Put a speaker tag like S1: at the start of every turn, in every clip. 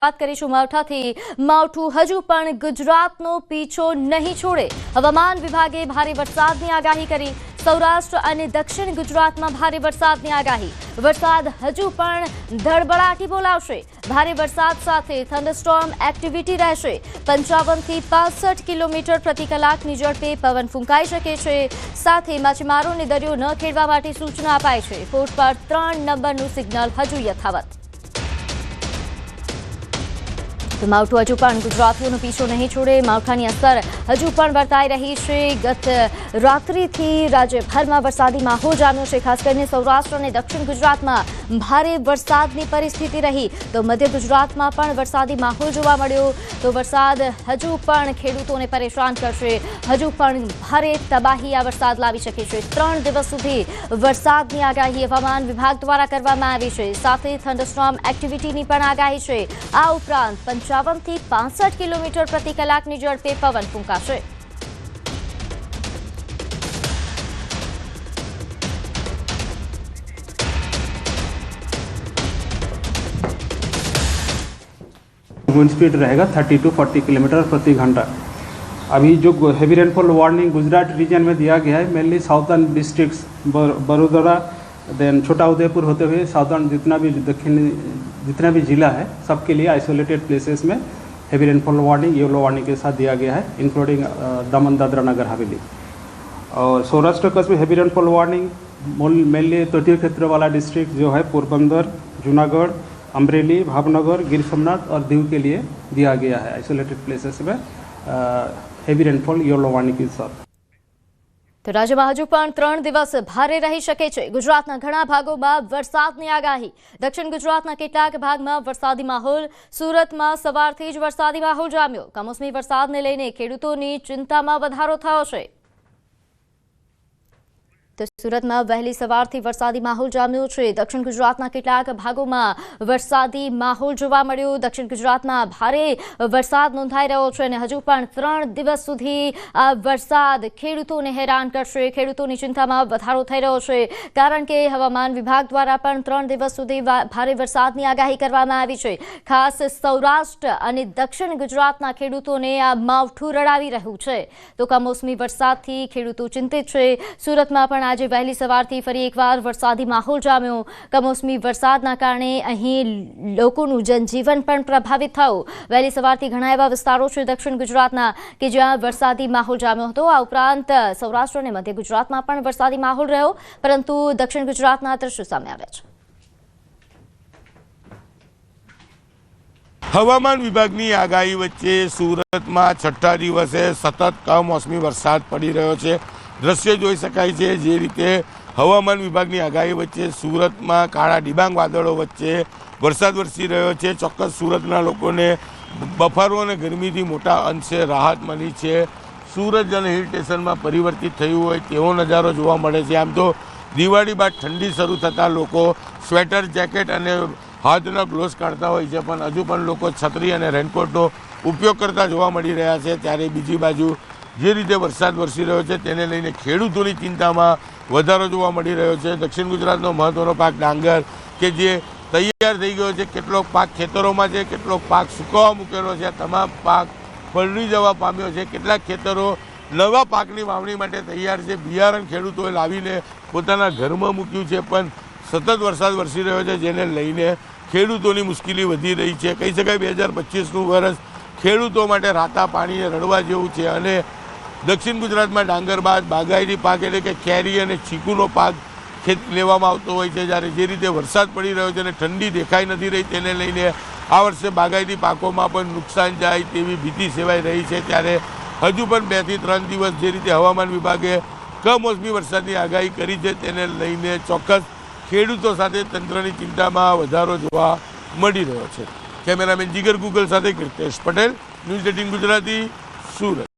S1: વાત કરીશું માવઠાથી। માવઠું હજુ પણ ગુજરાતનો પીછો નહીં છોડે। હવામાન વિભાગે ભારે વરસાદની આગાહી કરી। સૌરાષ્ટ્ર અને દક્ષિણ ગુજરાતમાં ભારે વરસાદની આગાહી। વરસાદ હજુ પણ ધડબડાટી બોલાવશે। ભારે વરસાદ સાથે થંડરસ્ટોર્મ એક્ટિવિટી રહેશે। 55 થી 65 કિલોમીટર પ્રતિ કલાકની ઝડપે પવન ફૂંકાઈ શકે છે। સાથે માછીમારોને દરિયો ન ખેડવા માટે સૂચના અપાઈ છે। પોર્ટ પર 3 નંબરનું સિગ્નલ હજુ યથાવત। તો માવઠું હજુ પણ ગુજરાતીઓનો પીછો નહીં છોડે। માવઠાની અસર હજુ પણ વર્તાઈ રહી છે। ગત રાત્રિથી રાજ્યભરમાં વરસાદી માહોલ જામ્યો છે। ખાસ કરીને સૌરાષ્ટ્ર અને દક્ષિણ ગુજરાતમાં ભારે વરસાદની પરિસ્થિતિ રહી। તો મધ્ય ગુજરાતમાં પણ વરસાદી માહોલ જોવા મળ્યો। તો વરસાદ હજુ પણ ખેડૂતોને પરેશાન કરશે। હજુ પણ ભારે તબાહી આ વરસાદ લાવી શકે છે। 3 દિવસ સુધી વરસાદની આગાહી હવામાન વિભાગ દ્વારા કરવામાં આવી છે। સાથે થંડરસ્ટોર્મ એક્ટિવિટીની પણ આગાહી છે। આ ઉપરાંત 55 થી 65 કિલોમીટર પ્રતિ કલાકની ઝડપે પવન ફૂંકાશે।
S2: विंड स्पीड रहेगा 30 to 40 किलोमीटर प्रति घंटा। अभी जो heavy rainfall warning Gujarat region में दिया गया है, mainly southern districts Vadodara then Chhota Udaipur होते हुए साउथर्न जितना भी जिला है सबके लिए आइसोलेटेड प्लेसेस में heavy rainfall warning yellow warning के साथ दिया गया है, इंक्लूडिंग दमन दादरा नगर हवेली। और सौराष्ट्र कच्छ में हेवी रेनफॉल वार्निंग मेनली तटीय क्षेत्र वाला डिस्ट्रिक्ट जो है पोरबंदर, जूनागढ़, अमरेली, भावनगर, गिर सोमनाथ और दीव के लिए दिया गया है आइसोलेटेड प्लेसेस में हेवी रेनफॉल येलो वार्निंग के साथ।
S1: तो राज्यમાં હજુ પણ 3 દિવસ ભારે રહી શકે છે। ગુજરાતના ઘણા ભાગોમાં વરસાદની આગાહી। દક્ષિણ ગુજરાતના કેટલાક ભાગમાં વરસાદી માહોલ। સુરતમાં સવારથી જ વરસાદી માહોલ જામ્યો। કમોસમી વરસાદને લઈને ખેડૂતોની ચિંતામાં વધારો થયો છે। તો સુરતમાં વહેલી સવારથી વરસાદી માહોલ જામ્યો છે। દક્ષિણ ગુજરાતના કેટલાક ભાગોમાં વરસાદી માહોલ જોવા મળ્યો। દક્ષિણ ગુજરાતમાં ભારે વરસાદ નોંધાઈ રહ્યો છે અને હજુ પણ 3 દિવસ સુધી આ વરસાદ ખેડૂતોને હેરાન કરશે। ખેડૂતોની ચિંતામાં વધારો થઈ રહ્યો છે, કારણ કે હવામાન વિભાગ દ્વારા પણ 3 દિવસ સુધી ભારે વરસાદની આગાહી કરવામાં આવી છે। ખાસ સૌરાષ્ટ્ર અને દક્ષિણ ગુજરાતના ખેડૂતોને આ માવઠું રડાવી રહ્યું છે। તો કમોસમી વરસાદથી ખેડૂતો ચિંતિત છે। સુરતમાં પણ આજે વહેલી સવારથી ફરી એકવાર વરસાદી માહોલ જામ્યો। કમોસમી વરસાદના કારણે અહીં લોકોનું જનજીવન પણ પ્રભાવિત થયું। વહેલી સવારથી ઘણા એવા વિસ્તારો છે દક્ષિણ ગુજરાતના કે જ્યાં વરસાદી માહોલ જામ્યો હતો। આ ઉપરાંત સૌરાષ્ટ્ર અને મધ્ય ગુજરાતમાં પણ વરસાદી માહોલ રહ્યો, પરંતુ દક્ષિણ ગુજરાતના દ્રશ્યો સામે આવ્યા છે।
S3: હવામાન વિભાગની આગાહી વચ્ચે સુરતમાં 6ઠ્ઠા દિવસે સતત કમોસમી વરસાદ પડી રહ્યો છે। દ્રશ્ય જોઈ શકાય છે જે રીતે હવામાન વિભાગની આગાહી વચ્ચે સુરતમાં કાળા ડિબાંગ વાદળો વચ્ચે વરસાદ વરસી રહ્યો છે। ચોક્કસ સુરતના લોકોને બફારો અને ગરમીથી મોટા અંશે રાહત મળી છે। સુરત અને હિલ સ્ટેશનમાં પરિવર્તિત થયું હોય તેવો નજારો જોવા મળે છે। આમ તો દિવાળી બાદ ઠંડી શરૂ થતાં લોકો સ્વેટર, જેકેટ અને હાથના ગ્લોવ્સ કાઢતા હોય છે, પણ હજુ પણ લોકો છત્રી અને રેનકોટનો ઉપયોગ કરતા જોવા મળી રહ્યા છે। ત્યારે બીજી બાજુ જે રીતે વરસાદ વરસી રહ્યો છે તેને લઈને ખેડૂતોની ચિંતામાં વધારો જોવા મળી રહ્યો છે। દક્ષિણ ગુજરાતનો મહત્વનો પાક ડાંગર કે જે તૈયાર થઈ ગયો છે, કેટલોક પાક ખેતરોમાં છે, કેટલોક પાક સુકાવા મૂકેલો છે, તમામ પાક પલળી જવા પામ્યો છે। કેટલાક ખેતરો નવા પાકની વાવણી માટે તૈયાર છે। બિયારણ ખેડૂતોએ લાવીને પોતાના ઘરમાં મૂક્યું છે, પણ સતત વરસાદ વરસી રહ્યો છે જેને લઈને ખેડૂતોની મુશ્કેલી વધી રહી છે। કહી શકાય 2025નું વર્ષ ખેડૂતો માટે રાતા પાણીએ રડવા જેવું છે। અને દક્ષિણ ગુજરાતમાં ડાંગર બાદ બાગાયતી પાક એટલે કે કેરી અને ચીકુનો પાક લેવામાં આવતો હોય છે। જ્યારે જે રીતે વરસાદ પડી રહ્યો છે અને ઠંડી દેખાઈ નથી રહી તેને લઈને આ વર્ષે બાગાયતી પાકોમાં પણ નુકસાન જાય તેવી ભીતિ સેવાઈ રહી છે। ત્યારે હજુ પણ 2 થી 3 દિવસ જે રીતે હવામાન વિભાગે કમોસમી વરસાદની આગાહી કરી છે તેને લઈને ચોક્કસ ખેડૂતો સાથે તંત્રની ચિંતામાં વધારો જોવા મળી રહ્યો છે। કેમેરામેન જીગર ગુગલ સાથે કીર્તેશ પટેલ, ન્યૂઝ 18 ગુજરાતી, સુરત।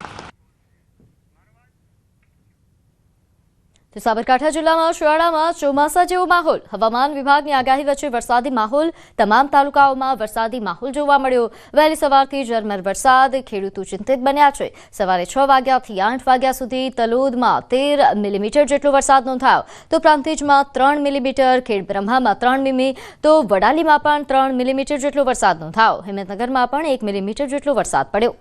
S1: તો સાબરકાંઠા જિલ્લામાં શિયાળામાં ચોમાસા જેવો માહોલ. હવામાન વિભાગની આગાહી વચ્ચે વરસાદી માહોલ. તમામ તાલુકાઓમાં વરસાદી માહોલ જોવા મળ્યો. વહેલી સવારથી ઝરમર વરસાદ. ખેડૂતો ચિંતિત બન્યા છે. સવારે 6 વાગ્યાથી 8 વાગ્યા સુધી તલોદમાં 13 મિલીમીટર જેટલો વરસાદ નોંધાયો. તો પ્રાંતિજમાં 3 મિલીમીટર, ખેડબ્રહ્મામાં 3 મીમી, તો વડાલીમાં પણ 3 મિલીમીટર જેટલો વરસાદ નોંધાયો. હિંમતનગરમાં પણ 1 મિલીમીટર જેટલો વરસાદ પડ્યો.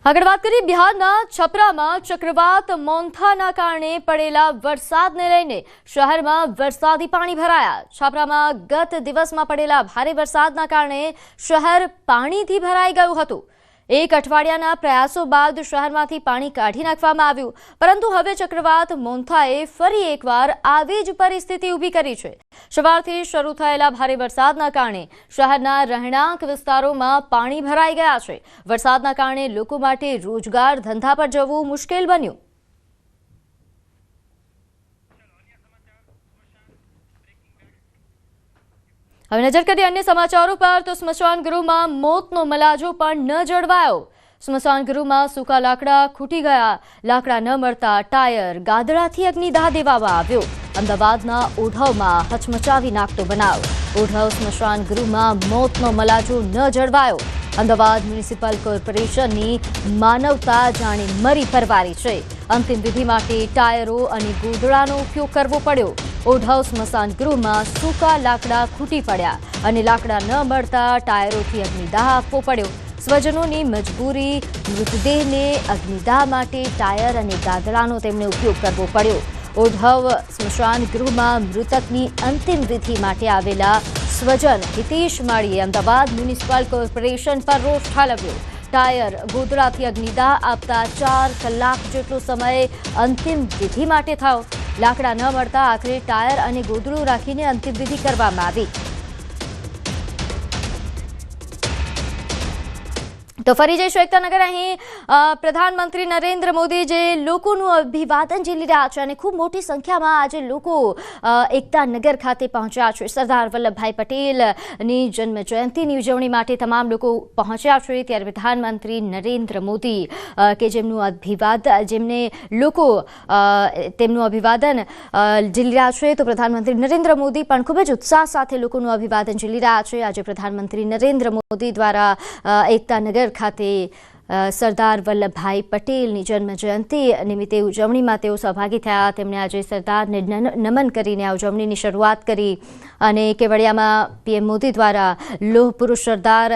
S1: આગળ વાત કરીએ બિહારના છપરામાં ચક્રવાત મોન્થાના કારણે પડેલા વરસાદને લઈને શહેરમાં વરસાદી પાણી ભરાયા. છપરામાં ગત દિવસમાં પડેલા ભારે વરસાદના કારણે શહેર પાણીથી ભરાઈ ગયું હતું. 1 અઠવાડિયાના પ્રયાસો બાદ શહેરમાંથી પાણી કાઢી નાખવામાં આવ્યું, પરંતુ હવે ચક્રવાત મોન્થાએ ફરી એકવાર આવી જ પરિસ્થિતિ ઊભી કરી છે. સવારથી શરૂ થયેલા ભારે વરસાદના કારણે શહેરના રહેણાંક વિસ્તારોમાં પાણી ભરાઈ ગયા છે. વરસાદના કારણે લોકો માટે રોજગાર ધંધા પર જવું મુશ્કેલ બન્યું. હવે નજર કરીએ અન્ય સમાચારો પર. તો સ્મશાન ગૃહમાં મોતનો મલાજો પણ ન જળવાયો. સ્મશાન ગૃહમાં સૂકા લાકડા ખૂટી ગયા. લાકડા ન મળતા ટાયર ગાદડાથી અગ્નિદાહ દેવામાં આવ્યો. અમદાવાદના ઓઢવમાં હચમચાવી નાખતો બનાવ. ઓઢવ સ્મશાન ગૃહમાં મોતનો મલાજો ન જળવાયો. અમદાવાદ મ્યુનિસિપલ કોર્પોરેશનની માનવતા જાણે મરી પરવારી છે. અંતિમ વિધિ માટે ટાયરો અને ગોદડાનો ઉપયોગ કરવો પડ્યો. ઓઢવ સ્મશાન ગૃહમાં સૂકા લાકડા ખૂટી પડ્યા અને લાકડા ન મળતા ટાયરોથી અગ્નિદાહ આપવો પડ્યો. સ્વજનોની મજબૂરી. મૃતદેહને અગ્નિદાહ માટે ટાયર અને ગાદડાનો તેમણે ઉપયોગ કરવો પડ્યો. ઓઢવ સ્મશાન ગૃહમાં મૃતકની અંતિમ વિધિ માટે આવેલા સ્વજન હિતેશ માળીએ અમદાવાદ મ્યુનિસિપલ કોર્પોરેશન પર રોષ ઠાલવ્યો. ટાયર ગોદડાથી અગ્નિદાહ આપતા 4 કલાક જેટલો સમય અંતિમ વિધિ માટે થયો. લાકડા ન મળતા આખરે ટાયર અને ગોદડું રાખીને અંતિમ વિધિ કરવામાં આવી. તો ફરી જઈશું એકતાનગર. અહીં પ્રધાનમંત્રી નરેન્દ્ર મોદી જે લોકોનું અભિવાદન ઝીલી રહ્યા છે અને ખૂબ મોટી સંખ્યામાં આજે લોકો એકતાનગર ખાતે પહોંચ્યા છે. સરદાર વલ્લભભાઈ પટેલની જન્મ જયંતિની ઉજવણી માટે તમામ લોકો પહોંચ્યા છે. ત્યારે પ્રધાનમંત્રી નરેન્દ્ર મોદી કે જેમને લોકો તેમનું અભિવાદન ઝીલી રહ્યા છે, તો પ્રધાનમંત્રી નરેન્દ્ર મોદી પણ ખૂબ જ ઉત્સાહ સાથે લોકોનું અભિવાદન ઝીલી રહ્યા છે. આજે પ્રધાનમંત્રી નરેન્દ્ર મોદી દ્વારા એકતાનગર ખાતે સરદાર વલ્લભભાઈ પટેલની જન્મ જયંતિ નિમિત્તે ઉજવણીમાં તેઓ સહભાગી થયા. તેમણે આજે સરદારને નમન કરીને આ ઉજવણીની શરૂઆત કરી અને કેવડિયામાં પીએમ મોદી દ્વારા લોહ પુરુષ સરદાર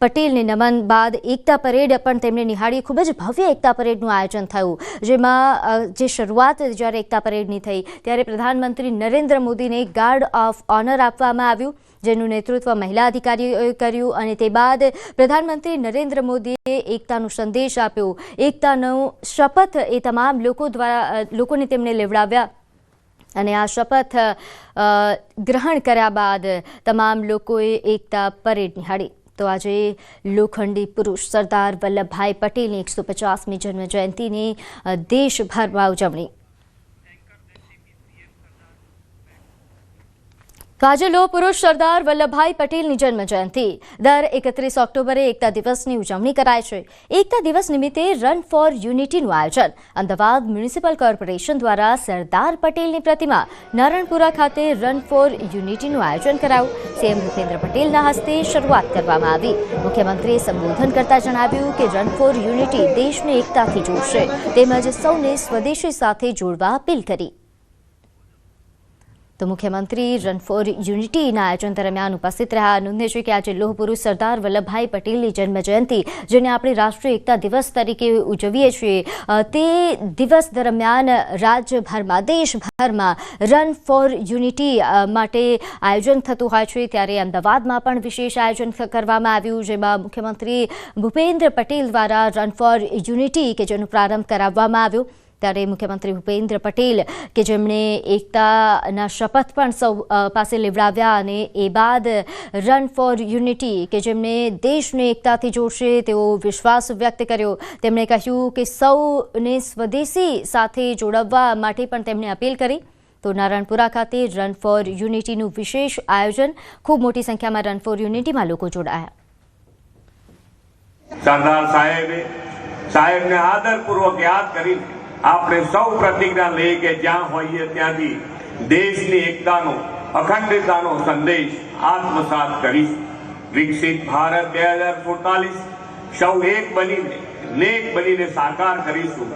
S1: પટેલને નમન બાદ એકતા પરેડ પણ તેમણે નિહાળી. ખૂબ જ ભવ્ય એકતા પરેડનું આયોજન થયું, જેમાં જે શરૂઆત જ્યારે એકતા પરેડની થઈ ત્યારે પ્રધાનમંત્રી નરેન્દ્ર મોદીને ગાર્ડ ઓફ ઓનર આપવામાં આવ્યું, જેનું નેતૃત્વ મહિલા અધિકારીઓએ કર્યું. અને તે બાદ પ્રધાનમંત્રી નરેન્દ્ર મોદીએ એકતાનો સંદેશ આપ્યો. એકતાનો શપથ એ તમામ લોકોને તેમણે લેવડાવ્યા અને આ શપથ ગ્રહણ કર્યા બાદ તમામ લોકોએ એકતા પરેડ નિહાળી. તો આજે લોખંડી પુરુષ સરદાર વલ્લભભાઈ પટેલની 150મી જન્મ જયંતિની દેશભરમાં ઉજવણી. આજે લોહ પુરુષ સરદાર વલ્લભભાઈ પટેલની જન્મ જયંતિ. દર 31 ઓક્ટોબરે એકતા દિવસની ઉજવણી કરાય છે. એકતા દિવસ નિમિત્તે રન ફોર યુનિટીનું આયોજન અમદાવાદ મ્યુનિસિપલ કોર્પોરેશન દ્વારા સરદાર પટેલની પ્રતિમા નારણપુરા ખાતે રન ફોર યુનિટીનું આયોજન કરાયું. સીએમ ભૂપેન્દ્ર પટેલના હસ્તે શરૂઆત કરવામાં આવી. મુખ્યમંત્રીએ સંબોધન કરતા જણાવ્યું કે રન ફોર યુનિટી દેશને એકતાથી જોડશે તેમજ સૌને સ્વદેશી સાથે જોડવા અપીલ કરી. તો મુખ્યમંત્રી રન ફોર યુનિટીના આયોજન દરમિયાન ઉપસ્થિત રહ્યા. નોંધે છે કે આજે લોહ પુરુષ સરદાર વલ્લભભાઈ પટેલની જન્મ જયંતિ, જેને આપણે રાષ્ટ્રીય એકતા દિવસ તરીકે ઉજવીએ છીએ, તે દિવસ દરમિયાન રાજ્યભરમાં દેશભરમાં રન ફોર યુનિટી માટે આયોજન થતું હોય છે. ત્યારે અમદાવાદમાં પણ વિશેષ આયોજન કરવામાં આવ્યું, જેમાં મુખ્યમંત્રી ભૂપેન્દ્ર પટેલ દ્વારા રન ફોર યુનિટી કે જેનો પ્રારંભ કરાવવામાં આવ્યો. ત્યારે મુખ્યમંત્રી ભૂપેન્દ્ર પટેલ કે જેમણે એકતાના શપથ પણ સૌ પાસે લેવડાવ્યા અને એ બાદ રન ફોર યુનિટી કે જેમને દેશને એકતાથી જોડશે તેવો વિશ્વાસ વ્યક્ત કર્યો. તેમણે કહ્યું કે સૌને સ્વદેશી સાથે જોડવા માટે પણ તેમણે અપીલ કરી. તો નારણપુરા ખાતે રન ફોર યુનિટીનું વિશેષ આયોજન, ખૂબ મોટી સંખ્યામાં રન ફોર યુનિટીમાં લોકો જોડાયા.
S4: સરદાર સાહેબને આદરપૂર્વક યાદ કરીને આપણે સૌ પ્રતિજ્ઞા લઈએ કે જ્યાં હોઈએ ત્યાંથી દેશની એકતાનો અખંડિતતાનો સંદેશ આત્મસાત કરીશ. વિકસિત ભારત 2047 સૌ એક બનીને સાકાર કરીશું.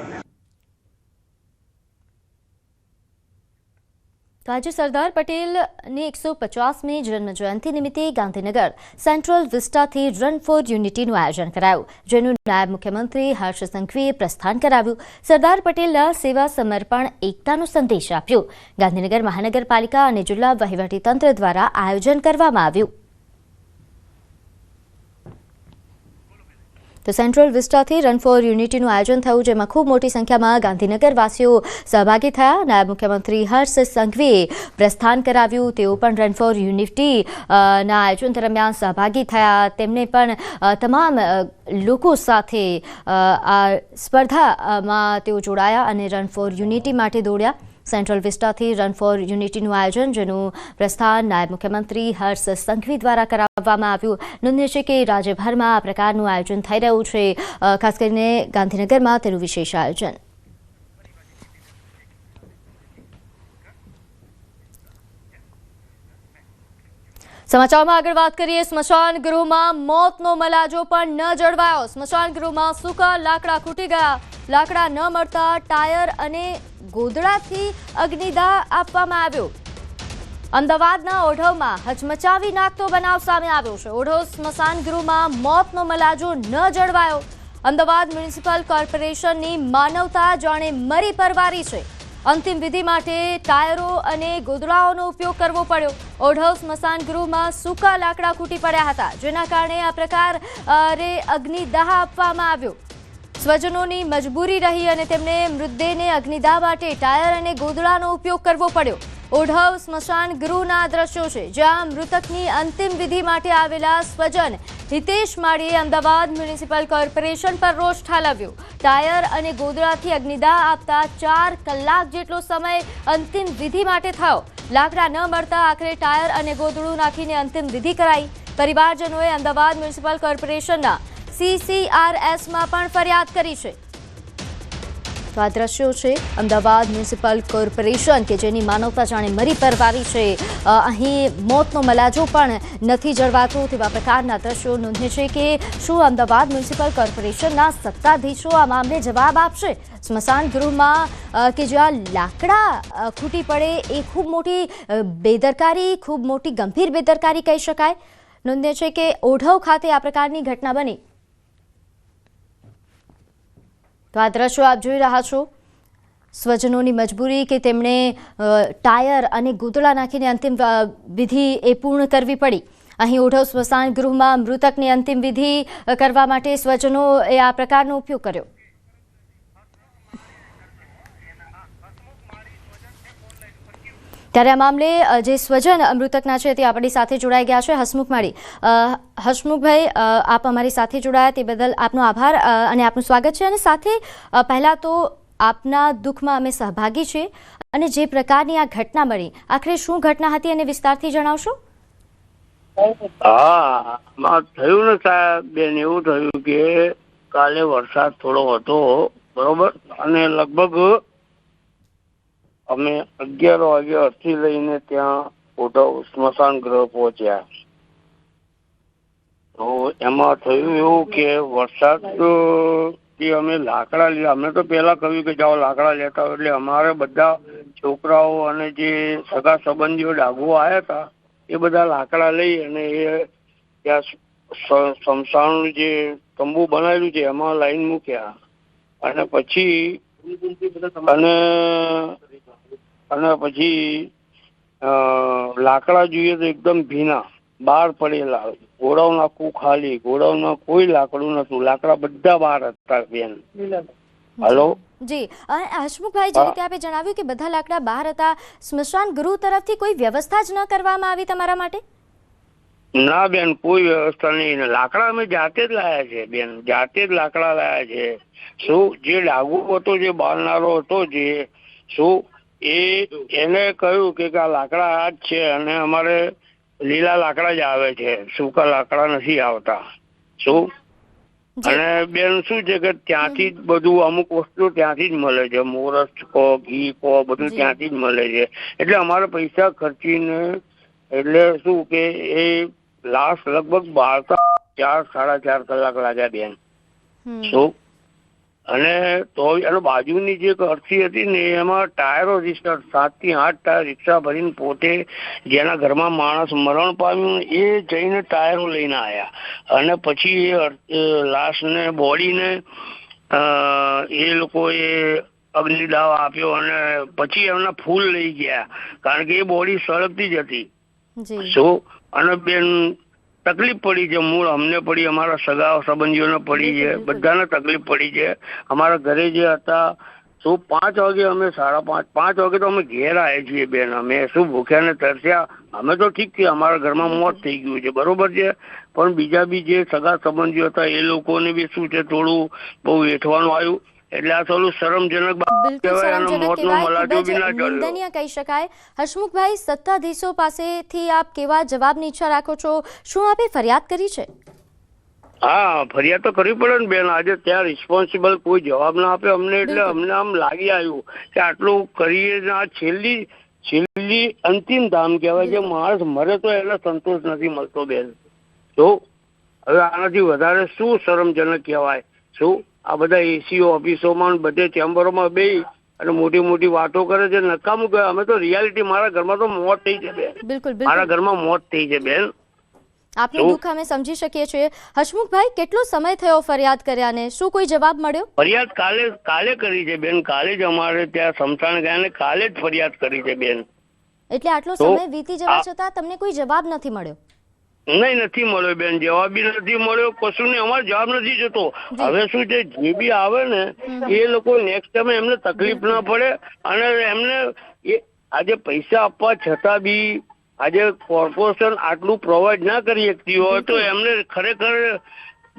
S1: તો આજે સરદાર પટેલની 150મી જન્મજયંતિ નિમિત્તે ગાંધીનગર સેન્ટ્રલ વિસ્ટાથી રન ફોર યુનિટીનું આયોજન કરાયું, જેનું નાયબ મુખ્યમંત્રી હર્ષ સંઘવીએ પ્રસ્થાન કરાવ્યું. સરદાર પટેલના સેવા સમર્પણ એકતાનો સંદેશ આપ્યો. ગાંધીનગર મહાનગરપાલિકા અને જિલ્લા વહીવટીતંત્ર દ્વારા આયોજન કરવામાં આવ્યું. તો સેન્ટ્રલ વિસ્ટાથી રન ફોર યુનિટીનું આયોજન થયું, જેમાં ખૂબ મોટી સંખ્યામાં ગાંધીનગરવાસીઓ સહભાગી થયા. નાયબ મુખ્યમંત્રી હર્ષ સંઘવીએ પ્રસ્થાન કરાવ્યું. તેઓ પણ રન ફોર યુનિટી ના આયોજન દરમિયાન સહભાગી થયા. તેમને પણ તમામ લોકો સાથે આ સ્પર્ધામાં તેઓ જોડાયા અને રન ફોર યુનિટી માટે દોડ્યા. સેન્ટ્રલ વિસ્ટાથી રન ફોર યુનિટીનું આયોજન, જેનું પ્રસ્થાન નાયબ મુખ્યમંત્રી હર્ષ સંઘવી દ્વારા કરાવવામાં આવ્યું. નોંધનીય છે કે રાજ્યભરમાં આ પ્રકારનું આયોજન થઈ રહ્યું છે, ખાસ કરીને ગાંધીનગરમાં તેનું વિશેષ આયોજન. સમાચારમાં આગળ વાત કરીએ. સ્મશાન ગૃહમાં મોતનો મલાજો પણ ન જળવાયો. સ્મશાન ગૃહમાં સૂકા લાકડા ખૂટી ગયા. લાકડા ન મળતા ટાયર અને ગોદડાથી અગ્નિદાહ આપવામાં આવ્યો. અમદાવાદના ઓઢવમાં હચમચાવી નાખતો બનાવ સામે આવ્યો છે. ઓઢવ સ્મશાન ગૃહમાં મોતનો મલાજો ન જળવાયો. અમદાવાદ મ્યુનિસિપલ કોર્પોરેશનની માનવતા જાણે મરી પરવારી છે. અંતિમ વિધિ માટે ટાયરો અને ગોદડાઓનો ઉપયોગ કરવો પડ્યો. ઓઢવ સ્મશાન ગૃહમાં સૂકા લાકડા ખૂટી પડ્યા હતા, જેના કારણે આ પ્રકારે અગ્નિદાહ આપવામાં આવ્યો. સ્વજનોની મજબૂરી રહી અને તેમને મૃતદેહને અગ્નિદાહ માટે ટાયર અને ગોદડાનો ઉપયોગ કરવો પડ્યો. ઓઢવ સ્મશાન ગૃહના દ્રશ્યો છે, જ્યાં મૃતકની અંતિમ વિધિ માટે આવેલા સ્વજન હિતેશ માળીએ અમદાવાદ મ્યુનિસિપલ કોર્પોરેશન પર રોષ ઠાલવ્યો. ટાયર અને ગોદડાથી અગ્નિદાહ આપતા 4 કલાક જેટલો સમય અંતિમ વિધિ માટે થયો. લાકડા ન મળતા આખરે ટાયર અને ગોદડું નાખીને અંતિમ વિધિ કરાઈ. પરિવારજનોએ અમદાવાદ મ્યુનિસિપલ કોર્પોરેશનના CCRSમાં પણ ફરિયાદ કરી છે. તો આ દ્રશ્યો છે અમદાવાદ મ્યુનિસિપલ કોર્પોરેશન, કે જેની માનવતા જાણે મરી પરવારી છે. અહીં મોતનો મલાજો પણ નથી જળવાતો, તેવા પ્રકારના દ્રશ્યો. નોંધે છે કે શું અમદાવાદ મ્યુનિસિપલ કોર્પોરેશનના સત્તાધીશો આ મામલે જવાબ આપશે? સ્મશાન ગૃહમાં કે જ્યાં લાકડા ખૂટી પડે એ ખૂબ મોટી બેદરકારી, ખૂબ મોટી ગંભીર બેદરકારી કહી શકાય. નોંધે છે કે ઓઢવ ખાતે આ પ્રકારની ઘટના બની. તો આ દ્રશ્યો આપ જોઈ રહ્યા છો. સ્વજનોની મજબૂરી કે તેમણે ટાયર અને ગોદડા નાખીને અંતિમ વિધિ એ પૂર્ણ કરવી પડી. અહીં ઓઢવ સ્મશાન ગૃહમાં મૃતકની અંતિમ વિધિ કરવા માટે સ્વજનોએ આ પ્રકારનો ઉપયોગ કર્યો. ત્યારે આ મામલે જે સ્વજન મૃતકના છે તે આપણી સાથે જોડાઈ ગયા છે. હસમુખ માળી, હસમુખભાઈ, આપ અમારી સાથે જોડાયા તે બદલ આપનો આભાર અને આપનું સ્વાગત છે. અને સાથે પહેલાં તો આપના દુઃખમાં અમે સહભાગી છીએ, અને જે પ્રકારની આ ઘટના મળી, આખરે શું ઘટના હતી અને વિસ્તારથી જણાવશો?
S5: હા, થયું ને સાહેબ બેન, એવું થયું કે કાલે વરસાદ થોડો હતો, બરોબર, અને લગભગ અમે 11 વાગે અરથી લઈને ત્યાં ઓઢવ સ્મશાન ગ્રહ પહોંચ્યા. તો એમાં થયું એવું કે વરસાદ અમે લાકડા લીધા. અમે તો પેલા કહ્યું કે જાઓ લાકડા લેતા હોય, એટલે અમારે બધા છોકરાઓ અને જે સગા સંબંધીઓ ડાઘુઓ આવ્યા હતા એ બધા લાકડા લઈ અને એ ત્યાં સ્મશાનનું જે તંબુ બનાવેલું છે એમાં લાઈન મૂક્યા. અને પછી લાકડા જોઈએ તો એકદમ ભીના બહાર પડેલા. ગોડાઉન આખું ખાલી, ગોડાઉનમાં કોઈ લાકડું નતું, લાકડા બધા બહાર હતા બેન. હલો
S1: જી હસમુખભાઈ, જે રીતે આપે જણાવ્યું કે બધા લાકડા બહાર હતા, સ્મશાન ગૃહ તરફથી કોઈ વ્યવસ્થા જ ન કરવામાં આવી તમારા માટે?
S5: ના બેન, કોઈ વ્યવસ્થા નહીં. લાકડા અમે જાતે જ લાયા છે બેન, જાતે જ લાકડા લાયા છે. શું જે ડાઘુ હતો, જે બાળનારો હતો, જે શું એને કહ્યું કે આ લાકડા આ જ છે અને અમારે લીલા લાકડા જ આવે છે, સૂકા લાકડા નથી આવતા. શું અને બેન શું છે કે ત્યાંથી જ બધું અમુક વસ્તુ ત્યાંથી જ મળે છે, મોરસ કો ઘી કો બધું ત્યાંથી જ મળે છે. એટલે અમારે પૈસા ખર્ચીને એટલે શું કે એ લાસ્ટ લગભગ 4-4.5 કલાક લાગ્યા બેન. શું અને તો એનો બાજુની જે અરસી હતી ને એમાં ટાયરો 7 થી 8 ટાયર રિક્ષા ભરીને પોતે જેના ઘરમાં માણસ મરણ પામ્યું એ જઈને ટાયરો લઈને આવ્યા અને પછી એ લાશને બોડીને એ લોકોએ અગ્નિદાહ આપ્યો અને પછી એમના ફૂલ લઈ ગયા કારણ કે એ બોડી સળગતી જ હતી. શું અને બેન તકલીફ પડી છે, મૂળ અમને પડી, અમારા સગા સંબંધીઓને પડી છે, બધાને તકલીફ પડી છે. અમારા ઘરે જે હતા શું 5 વાગે અમે 5:30 વાગે તો અમે ઘેર આવ્યા છીએ બેન. અમે શું ભૂખ્યા ને તરસ્યા? અમે તો ઠીક છે, અમારા ઘરમાં મોત થઈ ગયું છે બરોબર છે, પણ બીજા બી જે સગા સંબંધીઓ હતા એ લોકોને બી શું છે થોડું બહુ વેઠવાનું આવ્યું. એટલે આ થોડું શરમજનક
S1: નિંદનીય કહી શકાય. હસમુખભાઈ, સત્તાધીશો પાસેથી આપ કેવા જવાબની ઈચ્છા રાખો છો? શું આપે ફરિયાદ કરી છે?
S5: હા, ફરિયાદ તો કરવી પડે ને બેન. આજે ત્યાં રિસ્પોન્સિબલ કોઈ જવાબ ના આપે અમને, એટલે અમને આમ લાગી આવ્યું કે આટલું કરીએ આ છેલ્લી અંતિમ ધામ કહેવાય છે. માણસ મરે તો એને સંતોષ નથી મળતો બેન. તો હવે આનાથી વધારે શું શરમજનક કહેવાય? શું આ બધા એસીઓ ઓફિસોમાં બધે ચેમ્બરોમાં બેસી અને મોટી મોટી વાતો કરે છે, નકામું કહે. અમે તો રિયાલિટી, મારા ઘરમાં તો મોત થઈ છે બેન.
S1: બિલકુલ,
S5: મારા ઘરમાં મોત થઈ છે બેન.
S1: આપનું દુઃખ અમે સમજી શકીએ છીએ. હસમુખભાઈ, કેટલો સમય થયો ફરિયાદ કર્યાને? શું કોઈ જવાબ મળ્યો?
S5: ફરિયાદ કાલે કરી છે બેન. કાલે જ અમારે ત્યાં સ્મશાન ગયા ને કાલે જ ફરિયાદ કરી છે બેન.
S1: એટલે આટલો સમય વીતી જવા છતાં તમને કોઈ જવાબ નથી મળ્યો?
S5: નહીં, નથી મળ્યો બેન. જવાબ બી નથી મળ્યો, કશું નહીં. અમારો જવાબ નથી જતો. હવે શું છે, જે બી આવે ને એ લોકો નેક્સ્ટ ટાઈમ એમને તકલીફ ના પડે અને એમને આજે પૈસા આપવા છતાં બી આજે કોર્પોરેશન આટલું પ્રોવાઈડ ના કરી શકતી હોય તો એમને ખરેખર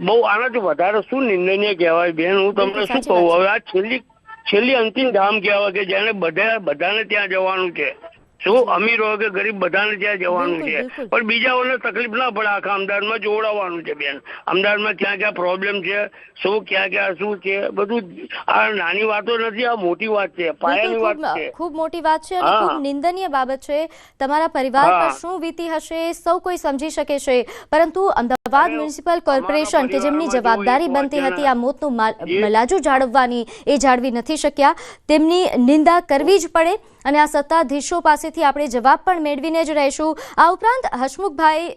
S5: બહુ આનાથી વધારે શું નિંદનીય કહેવાય બેન. હું તમને શું કહું, હવે આ છેલ્લી અંતિમ ધામ કહેવાય કે જેને બધાને ત્યાં જવાનું છે. શું અમીર હોય કે ગરીબ બધાને ત્યાં જવાનું છે, પણ બીજાઓને તકલીફ ના પડે. આખા અમદાવાદમાં જોડાવાનું છે બેન. અમદાવાદમાં ક્યાં ક્યાં પ્રોબ્લેમ છે, શું ક્યાં શું છે, બધું આ નાની વાતો નથી, આ મોટી વાત છે, પાયાની વાત છે,
S1: ખૂબ મોટી વાત છે અને ખૂબ નિંદનીય બાબત છે. તમારા પરિવાર પર શું વીતી હશે સૌ કોઈ સમજી શકે છે, પરંતુ અમદાવાદ મ્યુનિસિપલ કોર્પોરેશન કે જેમની જવાબદારી બનતી હતી આ મોતનું મલાજુ જાળવવાની, એ જાળવી નથી શક્યા. તેમની નિંદા કરવી જ પડે અને આ સત્તાધીશો પાસેથી આપણે જવાબ પણ મેળવીને જ રહીશું. આ ઉપરાંત હસમુખભાઈ,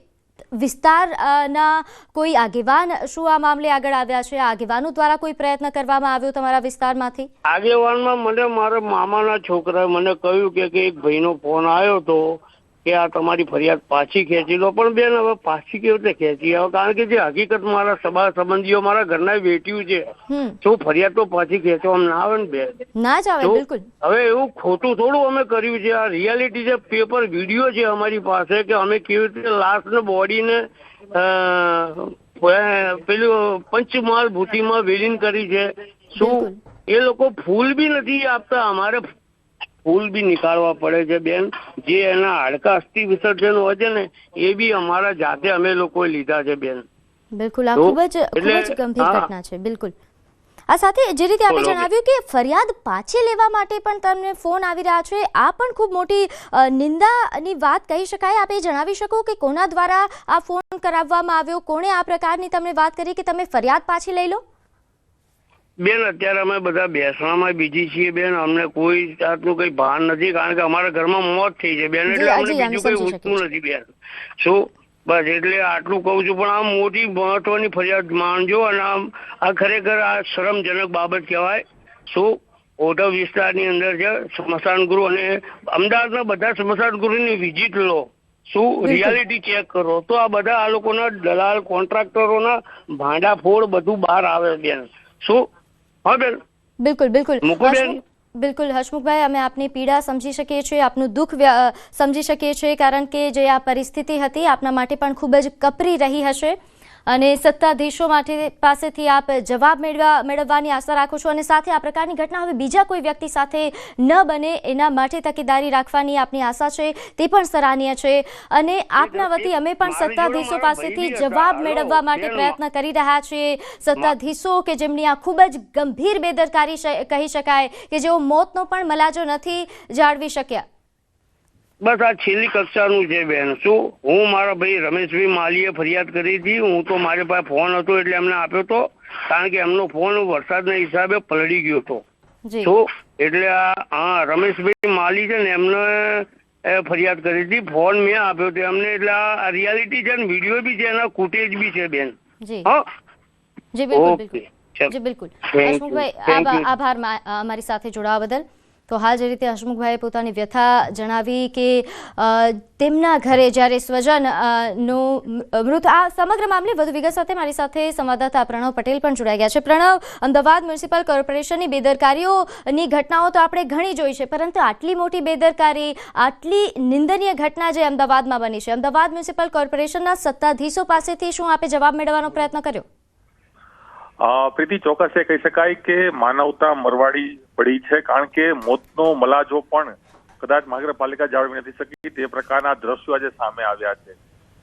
S1: વિસ્તારના કોઈ આગેવાન શું આ મામલે આગળ આવ્યા છે? આગેવાનો દ્વારા કોઈ પ્રયત્ન કરવામાં આવ્યો તમારા વિસ્તારમાંથી?
S5: આગેવાનમાં મને મારા મામાના છોકરાએ મને કહ્યું કે એક ભાઈનો ફોન આવ્યો હતો કે આ તમારી ફરિયાદ પાછી ખેંચી લો. પણ બેન હવે પાછી કેવી રીતે ખેંચી આવે? કારણ કે જે હકીકત મારા સગા સંબંધીઓ મારા ઘરના વેઠ્યું છે, તો ફરિયાદ તો પાછી ખેંચવામાં ના આવે ને બેન.
S1: ના જ આવે, બિલકુલ.
S5: હવે એવું ખોટું થોડું અમે કર્યું છે. આ રિયાલિટી છે, પેપર વિડીયો છે અમારી પાસે કે અમે કેવી રીતે લાશને બોડીને પેલું પંચમહાલ ભૂતિમાં વિલીન કરી છે. શું એ લોકો ફૂલ બી નથી આપતા? અમારે ફૂલ બી નીકાળવા પડે છે બેન. જે એના હાડકા અસ્થિ વિસર્જન હોય છે ને એ બી અમારા જાતે અમે લોકોએ લીધા છે બેન.
S1: બિલકુલ, આ ખૂબ જ ગંભીર ઘટના છે. બિલકુલ. આ સાથે જે રીતે આપણે જણાવ્યું કે ફરિયાદ પાછી લેવા માટે પણ તમને ફોન આવી રહ્યા છે, આ પણ ખૂબ મોટી નિંદાની વાત કહી શકાય. આપે જણાવી શકો કે કોના દ્વારા આ ફોન કરાવવામાં આવ્યો? કોણે આ પ્રકારની તમને વાત કરી કે તમે ફરિયાદ પાછી લઈ લો?
S5: બેન અત્યારે અમે બધા બેસવામાં બીજી છીએ બેન. અમને કોઈ જાતનું કઈ ભાન નથી કારણ કે અમારા ઘરમાં મોત થઈ છે બેન. એટલે અમને બીજું કઈ ઉઠતું નથી બેન. શું બસ એટલે આટલું કહું છું. પણ આ મોટી મહત્વની ફરિયાદ માનજો અને આ ખરેખર આ શરમજનક બાબત કહેવાય. શું ઓઢવ વિસ્તારની અંદર છે સ્મશાન ગૃહ અને અમદાવાદના બધા સ્મશાન ગૃહની વિઝિટ લો. શું રિયાલિટી ચેક કરો તો આ બધા આ લોકોના દલાલ કોન્ટ્રાક્ટરોના ભાંડાફોડ બધું બહાર આવે બેન. શું હા બેન?
S1: બિલકુલ, બિલકુલ. બિલકુલ હસમુખભાઈ, અમે આપની પીડા સમજી શકીએ છીએ, આપનું દુઃખ સમજી શકીએ છીએ, કારણ કે જે આ પરિસ્થિતિ હતી આપના માટે પણ ખૂબ જ કપરી રહી હશે. અને સત્તાધીશો પાસેથી આપ જવાબ મેળવવાની આશા રાખો છો અને સાથે આ પ્રકારની ઘટના હવે બીજા કોઈ વ્યક્તિ સાથે ન બને એના માટે તકેદારી રાખવાની આપની આશા છે, તે પણ સરાહનીય છે અને આપના વતી અમે પણ સત્તાધીશો પાસેથી જવાબ મેળવવા માટે પ્રયત્ન કરી રહ્યા છીએ. સત્તાધીશો કે જેમની આ ખૂબ જ ગંભીર બેદરકારી કહી શકાય, કે જેઓ મોતનો પણ મલાજો નથી જાળવી શક્યા.
S5: બસ આ છેલ્લી કક્ષાનું છે બેન. શું હું મારા ભાઈ રમેશભાઈ માલીએ ફરિયાદ કરી હતી. હું તો મારી પાસે ફોન હતો એટલે એમને આપ્યો હતો, કારણ કે એમનો ફોન વરસાદના હિસાબે પલળી ગયો હતો. શું એટલે હા રમેશભાઈ માલી છે ને એમને ફરિયાદ કરી હતી. ફોન મેં આપ્યો હતો એમને. એટલે આ રિયાલિટી છે ને, વિડીયો બી છે, એના ફૂટેજ બી છે બેન. હા
S1: જી બિલકુલ જી બિલકુલ. હસમુખભાઈ આભાર અમારી સાથે જોડાવા બદલ. તો હાલ જે રીતે હસમુખભાઈએ પોતાની વ્યથા જણાવી કે તેમના ઘરે જ્યારે સ્વજનનું મૃત, આ સમગ્ર મામલે વધુ વિગત સાથે મારી સાથે સંવાદદાતા પ્રણવ પટેલ પણ જોડાઈ ગયા છે. પ્રણવ, અમદાવાદ મ્યુનિસિપલ કોર્પોરેશનની બેદરકારીઓની ઘટનાઓ તો આપણે ઘણી જોઈ છે, પરંતુ આટલી મોટી બેદરકારી, આટલી નિંદનીય ઘટના જે અમદાવાદમાં બની છે, અમદાવાદ મ્યુનિસિપલ કોર્પોરેશનના સત્તાધીશો પાસેથી શું આપે જવાબ મેળવવાનો પ્રયત્ન કર્યો?
S6: પ્રીતિ, ચોક્કસ એ કહી શકાય કે માનવતા મરવાડી પડી છે, કારણ કે મોતનો મલાજો પણ કદાચ મહાનગરપાલિકા જાળવી નથી શકી. તે પ્રકારના દ્રશ્યો આજે સામે આવ્યા છે.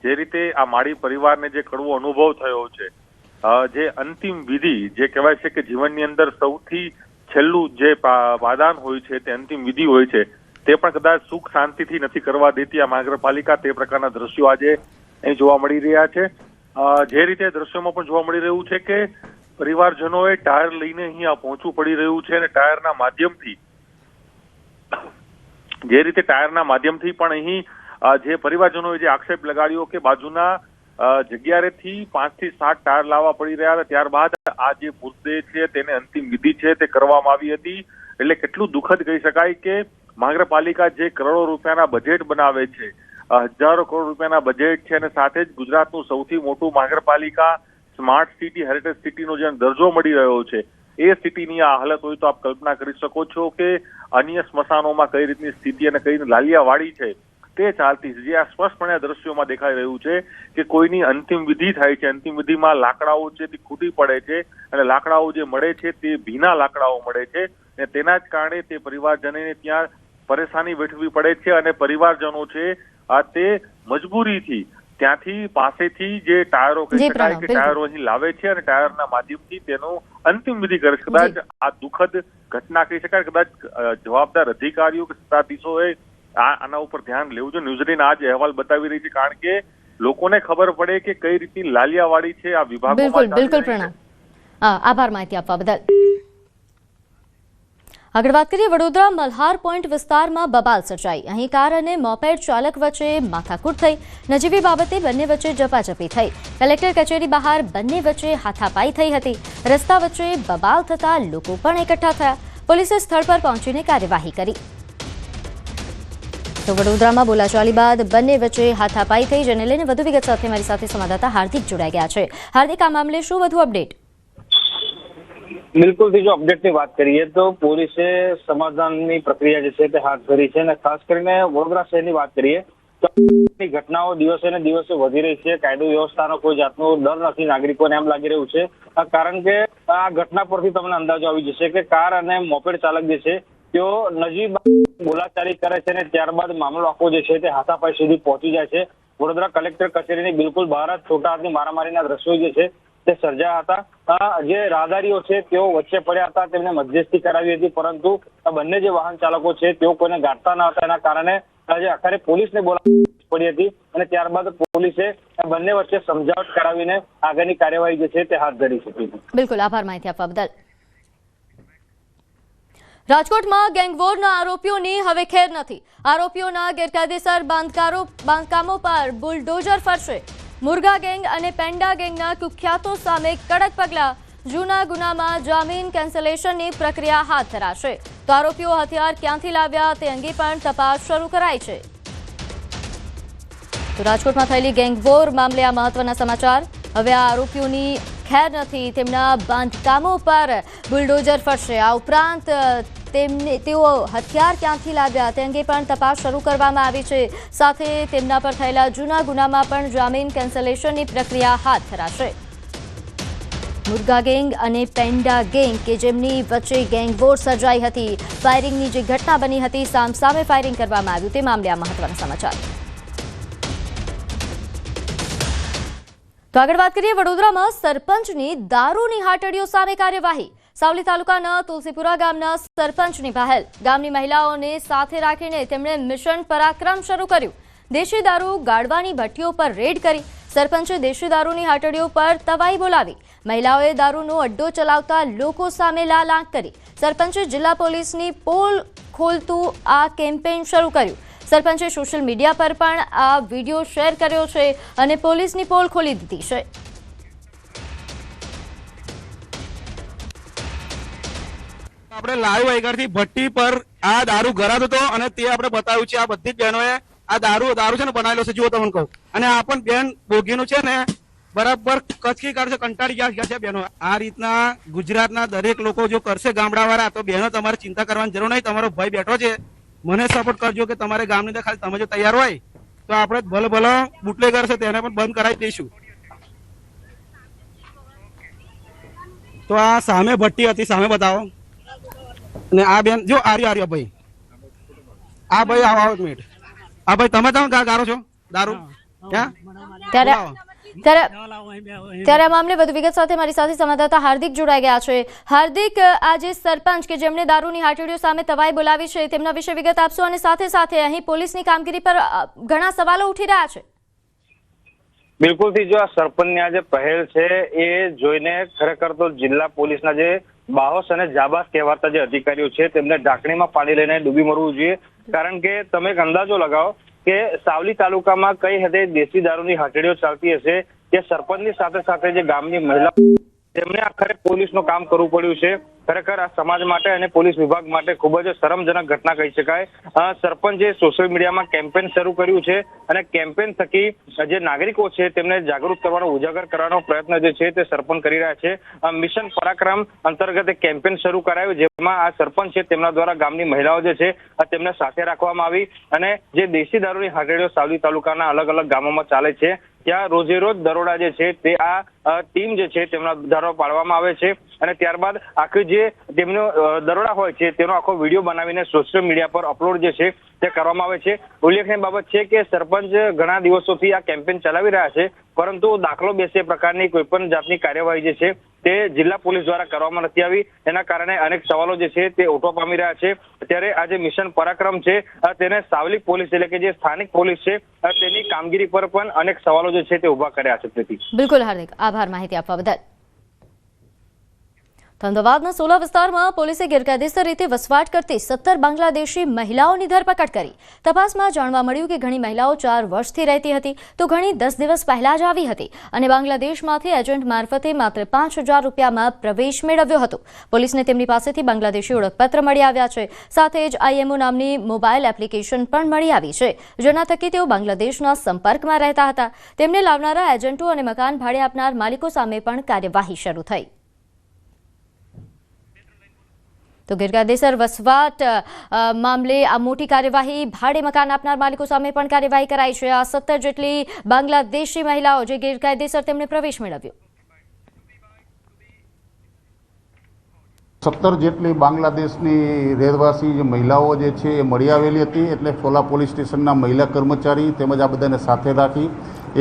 S6: જે રીતે આ માળી પરિવારને જે કડવો અનુભવ થયો છે, જે અંતિમ વિધિ જે કહેવાય છે કે જીવનની અંદર સૌથી છેલ્લું જે વાદાન હોય છે તે અંતિમ વિધિ હોય છે, તે પણ કદાચ સુખ શાંતિથી નથી કરવા દેતી આ મહાનગરપાલિકા. તે પ્રકારના દ્રશ્યો આજે અહીં જોવા મળી રહ્યા છે. જે રીતે દ્રશ્યોમાં પણ જોવા મળી રહ્યું છે કે પરિવારજનોએ ટાયર લઈને અહીંયા પહોંચવું પડી રહ્યું છે, અને ટાયરના માધ્યમથી પણ અહીં જે પરિવારજનોએ જે આક્ષેપ લગાડ્યો કે બાજુના જગ્યાએથી 5 થી 7 ટાયર લાવવા પડી રહ્યા હતા, ત્યારબાદ આ જે મૃતદેહ છે તેને અંતિમ વિધિ છે તે કરવામાં આવી હતી. એટલે કેટલું દુઃખદ કહી શકાય કે મહાનગરપાલિકા જે કરોડો રૂપિયાના બજેટ બનાવે છે, હજારો કરોડ રૂપિયાના બજેટ છે, અને સાથે જ ગુજરાતનું સૌથી મોટું મહાનગરપાલિકા સ્માર્ટ સિટી, હેરિટેજ સિટીનો જે દરજ્જો મળી રહ્યો છે, એ સિટીની આ હાલત હોય તો આપ કલ્પના કરી શકો છો કે અન્ય સ્મશાનોમાં કઈ રીતની સ્થિતિ અને કઈ લાલિયાવાડી છે તે ચાલતી છે. જે આ સ્પષ્ટપણે દ્રશ્યોમાં દેખાઈ રહ્યું છે કે કોઈની અંતિમ વિધિ થાય છે, અંતિમ વિધિમાં લાકડાઓ છે તે ખૂટી પડે છે, અને લાકડાઓ જે મળે છે તે ભીના લાકડાઓ મળે છે, અને તેના જ કારણે તે પરિવારજનોને ત્યાં પરેશાની વેઠવી પડે છે. અને પરિવારજનો છે આ તે મજબૂરીથી ત્યાંથી પાસેથી જે ટાયરો કહી શકાય કે ટાયરો અહીં લાવે છે, અને ટાયરના માધ્યમથી તેનું અંતિમ વિધિ કરે છે. કદાચ આ દુઃખદ ઘટના કહી શકાય. કદાચ જવાબદાર અધિકારીઓ કે સત્તાધીશોએ આના ઉપર ધ્યાન લેવું જોઈએ. ન્યૂઝીલેન્ડ આ જ અહેવાલ બતાવી રહી છે, કારણ કે લોકોને ખબર પડે કે કઈ રીતની લાલિયાવાડી છે આ વિભાગોમાં.
S1: બિલકુલ પ્રણામ, આભાર માહિતી આપવા બદલ. આગળ વાત કરીએ, વડોદરા મલ્હાર પોઈન્ટ વિસ્તારમાં બબાલ સર્જાઈ. અહીં કાર અને મોપેડ ચાલક વચ્ચે માથાકૂટ થઈ. નજીવી બાબતે બંને વચ્ચે ઝપાઝપી થઈ. કલેક્ટર કચેરી બહાર બંને વચ્ચે હાથાપાઈ થઈ હતી. રસ્તા વચ્ચે બબાલ થતા લોકો પણ એકઠા થયા. પોલીસે સ્થળ પર પહોંચીને કાર્યવાહી કરી. તો વડોદરામાં બોલાચાલી બાદ બંને વચ્ચે હાથાપાઈ થઈ, જેને લઈને વધુ વિગત સાથે મારી સાથે સંવાદદાતા હાર્દિક જોડાઈ ગયા છે. હાર્દિક, આ મામલે શું વધુ અપડેટ?
S7: બિલકુલ, જો અપડેટની વાત કરીએ તો પોલીસે સમાધાનની પ્રક્રિયા જે છે તે હાથ ધરી છે, અને ખાસ કરીને વડોદરા શહેરની વાત કરીએ તો ઘટનાઓ દિવસે ને દિવસે વધી રહી છે. કાયદો વ્યવસ્થાનો કોઈ જાતનો ડર નથી નાગરિકોને, એમ લાગી રહ્યું છે, કારણ કે આ ઘટના પરથી તમને અંદાજો આવી જશે કે કાર અને મોપેડ ચાલક જે છે તેઓ નજીક બોલાચાલી કરે છે, અને ત્યારબાદ મામલો આખો જે છે તે હાથાપાઈ સુધી પહોંચી જાય છે. વડોદરા કલેક્ટર કચેરીની બિલકુલ બહાર જ છોટા હાથની મારામારીના દ્રશ્યો જે છે તે સર્જાયા હતા. જે રાહદારીઓ છે તેઓ વચ્ચે પડ્યા હતા, તેમને મધ્યસ્થી કરાવી હતી, પરંતુ બંને જે વાહન ચાલકો છે તેઓ કોઈને ગાંઠતા ન હતા. એના કારણે આજે આખરે પોલીસને બોલાવવી પડી હતી, અને ત્યારબાદ પોલીસે બંને વચ્ચે સમજાવટ કરાવીને આગળની કાર્યવાહી જે છે તે હાથ ધરી છે.
S1: બિલકુલ, આભાર માહિતી આપવા બદલ. રાજકોટમાં ગેંગવોરના આરોપીઓની હવે ખેર નથી. આરોપીઓના ગેરકાયદેસર બાંધકામો પર બુલડોઝર ફરશે. મુર્ગા ગેંગ અને પેન્ડા ગેંગના કુખ્યાતો સામે કડક પગલાં. જૂના ગુનામાં જામીન કેન્સલેશનની પ્રક્રિયા હાથ ધરાશે. તો આરોપીઓ હથિયાર ક્યાંથી લાવ્યા તે અંગે પણ તપાસ શરૂ કરાઈ છે. તો રાજકોટમાં થયેલી ગેંગવોર મામલે આ મહત્વના સમાચાર. હવે આ આરોપીઓની ખેર નથી, તેમના બાંધકામો પર બુલડોઝર ફરશે. આ ઉપરાંત તેઓ હથિયાર ક્યાંથી લાવ્યા તે અંગે પણ તપાસ શરૂ કરવામાં આવી છે. સાથે તેમના પર થયેલા જૂના ગુનામાં પણ જામીન કેન્સલેશનની પ્રક્રિયા હાથ ધરાશે. મુર્ગા ગેંગ અને પેન્ડા ગેંગ કે જેમની વચ્ચે ગેંગવોર સર્જાઈ હતી, ફાયરિંગની જે ઘટના બની હતી, સામસામે ફાયરિંગ કરવામાં આવ્યું, તે મામલે આ મહત્વના સમાચાર. તો આગળ વાત કરીએ વડોદરામાં સરપંચની દારૂની હાટડીઓ સામે કાર્યવાહી. સાવલી તાલુકાના તુલસીપુરા ગામના સરપંચની પહેલ. ગામની મહિલાઓને સાથે રાખીને તેમણે મિશન પરાક્રમ શરૂ કર્યું. દેશી દારૂ ગાળવાની ભઠ્ઠીઓ પર રેડ કરી સરપંચે દેશી દારૂની હાટડીઓ પર તવાઈ બોલાવી. મહિલાઓએ દારૂનો અડ્ડો ચલાવતા લોકો સામે લાલ આંખ કરી. સરપંચે જિલ્લા પોલીસની પોલ ખોલતું આ કેમ્પેઇન શરૂ કર્યું. સરપંચે સોશિયલ મીડિયા પર પણ આ વિડીયો શેર કર્યો છે અને પોલીસની પોલ ખોલી દીધી છે.
S8: આપણે લાઈવ આગળથી ભઠ્ઠી પર આ દારૂ ગરાતો હતો અને તે આપણે બતાવ્યું છે. આ બધી જ બહેનોએ આ દારૂ છે ને બનાવેલો છે. જુઓ તમને કહું, અને આ પણ બેન બોગીનું છે ને બરાબર કચકી કાઢશે, કંટાળી ગયા છે બહેનો. આ રીતના ગુજરાતના દરેક લોકો જો કરશે ગામડાવાળા, તો બહેનો તમારે ચિંતા કરવાની જરૂર નહીં. તમારો ભાઈ બેઠો છે, મને સપોર્ટ કરજો કે તમારે ગામની અંદર ખાલી તમે જો તૈયાર હોય તો આપણે ભલે ભલે બુટલેગર છે તેને પણ બંધ કરાવી દઈશું. તો આ સામે ભઠ્ઠી હતી, સામે બતાવો. ને આ બેન જો આર્ય ભાઈ, આ ભાઈ આવો એક મિનિટ. આ ભાઈ તમે ગારો છો દારૂ ક્યાં?
S1: ત્યારે આ મામલે વધુ વિગત સાથે મારી સાથે સંવાદદાતા હાર્દિક જોડાઈ ગયા છે. હાર્દિક, આજે સરપંચ કે જેમણે દારૂની હાટડીઓ સામે તવાઈ બોલાવી છે તેમના વિશે વિગત આપશો, અને સાથે સાથે અહીં પોલીસની કામગીરી પર ઘણા સવાલો ઉઠી રહ્યા છે.
S7: બિલકુલ થી જો આ સરપંચની આ જે પહેલ છે એ જોઈને ખરેખર તો જિલ્લા પોલીસના જે બાહોશ અને જાબાઝ કહેવાતા જે અધિકારીઓ છે તેમને ઢાંકણીમાં પાણી લઈને ડૂબી મરવું જોઈએ. કારણ કે તમે એક અંદાજો લગાવો કે સાવલી તાલુકામાં કઈ હદે દેશી દારૂની હાટડીઓ ચાલતી હશે કે સરપંચની સાથે સાથે જે ગામની મહિલાઓ તેમને આખરે પોલીસનું કામ કરવું પડ્યું છે. ખરેખર આ સમાજ માટે અને પોલીસ વિભાગ માટે ખૂબ જ શરમજનક ઘટના કહી શકાય. સરપંચે સોશિયલ મીડિયામાં કેમ્પેન શરૂ કર્યું છે અને કેમ્પેન થકી જે નાગરિકો છે તેમને જાગૃત કરવાનો, ઉજાગર કરવાનો પ્રયત્ન જે છે તે સરપંચ કરી રહ્યા છે. મિશન પરાક્રમ અંતર્ગત એક કેમ્પેન શરૂ કરાયું, જેમાં આ સરપંચ છે તેમના દ્વારા ગામની મહિલાઓ જે છે તેમને સાથે રાખવામાં આવી અને જે દેશી દારૂની હાટડીઓ સાવલી તાલુકાના અલગ અલગ ગામોમાં ચાલે છે ત્યાં રોજે રોજ દરોડા જે છે તે આ ટીમ જે છે તેમના દ્વારા પાડવામાં આવે છે અને ત્યારબાદ આખી જે તેમનો દરોડા હોય છે તેનો આખો વિડીયો બનાવીને સોશિયલ મીડિયા પર અપલોડ જે છે તે કરવામાં આવે છે. ઉલ્લેખનીય બાબત છે કે સરપંચ ઘણા દિવસોથી આ કેમ્પેન ચલાવી રહ્યા છે, પરંતુ દાખલો બેસે પ્રકારની કોઈ પણ જાતની કાર્યવાહી જે છે તે જિલ્લા પોલીસ દ્વારા કરવામાં નથી આવી. એના કારણે અનેક સવાલો જે છે તે ઉઠવા પામી રહ્યા છે. ત્યારે આ જે મિશન પરાક્રમ છે તેને સાવલી પોલીસ એટલે કે જે સ્થાનિક પોલીસ છે તેની કામગીરી પર પણ અનેક સવાલો જે છે તે ઉભા કર્યા છે.
S1: બિલકુલ હાર્દિક, આભાર માહિતી આપવા બદલ. અમદાવાદના સોલા વિસ્તારમાં પોલીસે ગેરકાયદેસર રીતે વસવાટ કરતી 17 બાંગ્લાદેશી મહિલાઓની ધરપકડ કરી. તપાસમાં જાણવા મળ્યું કે ઘણી મહિલાઓ 4 વર્ષથી રહેતી હતી તો ઘણી 10 દિવસ પહેલા જ આવી હતી અને બાંગ્લાદેશમાંથી એજન્ટ મારફતે માત્ર 5,000 રૂપિયામાં પ્રવેશ મેળવ્યો હતો. પોલીસને તેમની પાસેથી બાંગ્લાદેશી ઓળખપત્ર મળી આવ્યા છે. સાથે જ IMO નામની મોબાઈલ એપ્લિકેશન પણ મળી આવી છે, જેના થકી તેઓ બાંગ્લાદેશના સંપર્કમાં રહેતા હતા. તેમને લાવનારા એજન્ટો અને મકાન ભાડે આપનાર માલિકો સામે પણ કાર્યવાહી શરૂ થઈ. તો ગેરકાયદેસર વસવાટ મામલે આ મોટી કાર્યવાહી, ભાડે મકાન આપનાર માલિકો સામે પણ કાર્યવાહી કરાઈ છે. આ 17 જેટલી બાંગ્લાદેશી મહિલાઓ જે ગેરકાયદેસર તેમને પ્રવેશ મેળવ્યો.
S9: 17 જેટલી બાંગ્લાદેશની રહેવાસી જે મહિલાઓ જે છે એ મળી આવેલી હતી. એટલે સોલા પોલીસ સ્ટેશનના મહિલા કર્મચારી તેમજ આ બધાને સાથે રાખી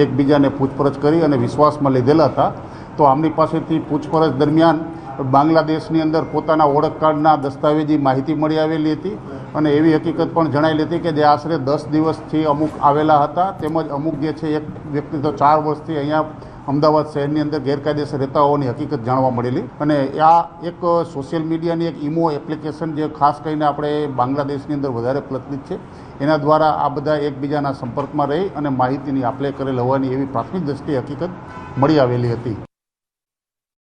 S9: એકબીજાને પૂછપરછ કરી અને વિશ્વાસમાં લીધેલા હતા. તો આમની પાસેથી પૂછપરછ દરમિયાન બાંગ્લાદેશની અંદર પોતાના ઓળખ કાર્ડના દસ્તાવેજી માહિતી મળી આવેલી હતી અને એવી હકીકત પણ જણાયેલી હતી કે જે આશરે 10 દિવસથી અમુક આવેલા હતા, તેમજ અમુક જે છે એક વ્યક્તિ તો 4 વર્ષથી અહીંયા અમદાવાદ શહેરની અંદર ગેરકાયદેસર રહેતા હોવાની હકીકત જાણવા મળેલી. અને આ એક સોશિયલ મીડિયાની એક IMO એપ્લિકેશન જે ખાસ કરીને આપણે બાંગ્લાદેશની અંદર વધારે પ્રચલિત છે, એના દ્વારા આ બધા એકબીજાના સંપર્કમાં રહી અને માહિતીની આપ લે કરેલ હોવાની એવી પ્રાથમિક દ્રષ્ટિએ હકીકત મળી આવેલી હતી.